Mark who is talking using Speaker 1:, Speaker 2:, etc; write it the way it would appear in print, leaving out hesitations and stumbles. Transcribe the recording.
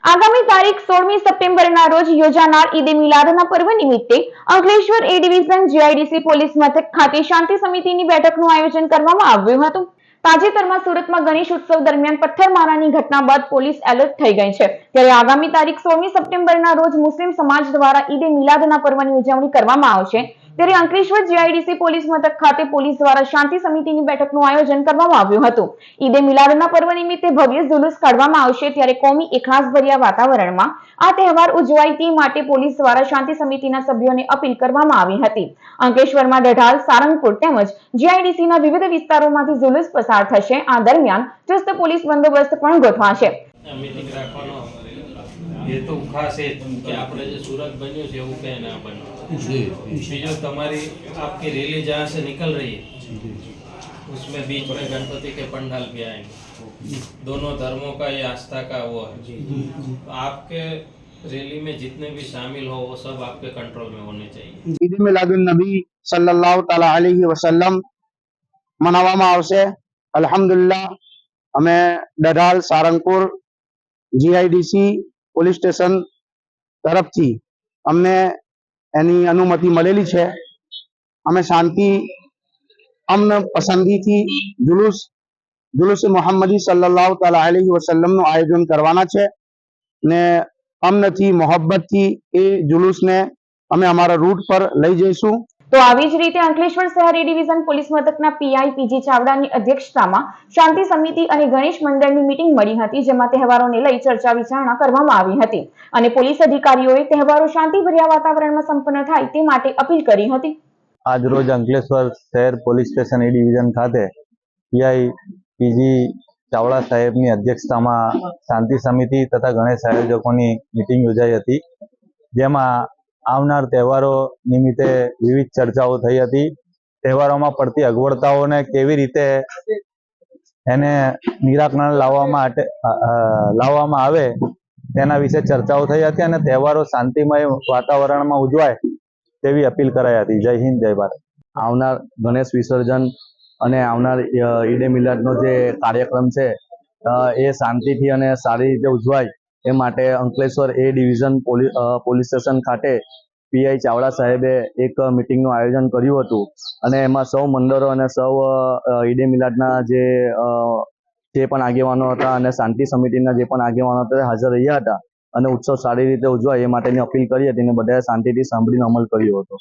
Speaker 1: આગામી તારીખ 16મી સપ્ટેમ્બરના રોજ યોજાનાર ઈદે મિલાદના પર્વ નિમિત્તે અંકલેશ્વર એ ડિવિઝન જીઆઈડીસી પોલીસ મથક ખાતે શાંતિ સમિતિની બેઠકનું આયોજન કરવામાં આવ્યું હતું। તાજેતરમાં સુરતમાં ગણેશ ઉત્સવ દરમિયાન પથ્થરમારાની ઘટના બાદ પોલીસ એલર્ટ થઈ ગઈ છે, ત્યારે આગામી તારીખ 16મી સપ્ટેમ્બરના રોજ મુસ્લિમ સમાજ દ્વારા ઈદે મિલાદના પર્વની ઉજવણી કરવામાં આવશે। ત્યારે અંકલેશ્વર જીઆઈડીસી પોલીસ મથક ખાતે પોલીસ દ્વારા શાંતિ સમિતિની બેઠકનું આયોજન કરવામાં આવ્યું હતું। ઈદે મિલાદના પર્વ નિમિત્તે ભવ્ય જુલુસ કાઢવામાં આવશે, ત્યારે કોમી એખલાસભર્યા વાતાવરણમાં આ તહેવાર ઉજવાય તે માટે પોલીસ દ્વારા શાંતિ સમિતિના સભ્યોને અપીલ કરવામાં આવી હતી। અંકલેશ્વરમાં ઢઢાલ, સારંગપુર તેમજ જીઆઈડીસીના વિવિધ વિસ્તારોમાંથી જુલુસ પસાર થશે। આ દરમિયાન ચુસ્ત પોલીસ બંદોબસ્ત પણ ગોઠવાશે।
Speaker 2: ये तो खास है कि आपने जो सूरत बनियो है वो क्या ना बनो। बीजो तुम्हारी आपकी रैली जहाँ से निकल रही है उसमें बीच में गणपति के पंडाल भी आएंगे। दोनों धर्मों का ये आस्था का वो है। आपके रैली में जितने भी शामिल हो वो सब आपके कंट्रोल में होने चाहिए।
Speaker 3: ईद मिलादुन नबी सल्लल्लाहु ताला अलैहि वसल्लम मनावવામાં આવશે। અલ્હમ્દુલિલ્લાહ અમે ડઢાલ સારંગપુર જીઆઈડીસી પોલીસ સ્ટેશન તરફથી અમને એની અનુમતિ મળેલી છે। અમે શાંતિ અમન પસંદીથી જુલુસ મોહમ્મદી સલ્લલ્લાહુ તાલા અલૈહિ વસલ્લમનું આયોજન કરવાના છે ને અમનથી મોહબ્બતથી એ જુલુસને અમે અમારા રૂટ પર લઈ જઈશું।
Speaker 1: તો આવી જ રીતે અંકલેશ્વર શહેર એ ડિવિઝન પોલીસ મથકના પીઆઈ પીજી ચાવડાની અધ્યક્ષતામાં શાંતિ સમિતિ અને ગણેશ મંડળની મીટિંગ મળી હતી, જેમાં તહેવારોને લઈ ચર્ચા વિચારણા કરવામાં આવી હતી અને પોલીસ અધિકારીઓએ તહેવારો શાંતિભર્યા વાતાવરણમાં સંપન્ન થાય તે માટે અપીલ કરી હતી।
Speaker 4: આજ રોજ અંકલેશ્વર શહેર પોલીસ સ્ટેશન એ ડિવિઝન ખાતે પીઆઈ પીજી ચાવડા સાહેબની અધ્યક્ષતામાં શાંતિ સમિતિ તથા ગણેશ આયોજકોની મીટિંગ યોજાઈ હતી, જેમાં આવનાર તહેવારો નિમિત્તે વિવિધ ચર્ચાઓ થઈ હતી। તહેવારોમાં પડતી અગવડતાઓને કેવી રીતે એને નિરાકરણ લાવવામાં આવે તેના વિશે ચર્ચાઓ થઈ હતી અને તહેવારો શાંતિમય વાતાવરણમાં ઉજવાય તેવી અપીલ કરાઈ હતી। જય હિન્દ, જય ભારત।
Speaker 5: આવનાર ગણેશ વિસર્જન અને આવનાર ઈદે મિલાદનો જે કાર્યક્રમ છે એ શાંતિથી અને સારી રીતે ઉજવાય એ માટે અંકલેશ્વર એ ડિવિઝન પોલીસ સ્ટેશન ખાતે પીઆઈ ચાવડા સાહેબે એક મિટિંગનું આયોજન કર્યું હતું અને એમાં સૌ મંડળો અને સૌ ઈદે મિલાદના જે પણ આગેવાનો હતા અને શાંતિ સમિતિના જે પણ આગેવાનો હતા હાજર રહ્યા હતા અને ઉત્સવ સારી રીતે ઉજવાય એ માટેની અપીલ કરી હતી અને બધાએ શાંતિથી સાંભળીને અમલ કર્યો હતો।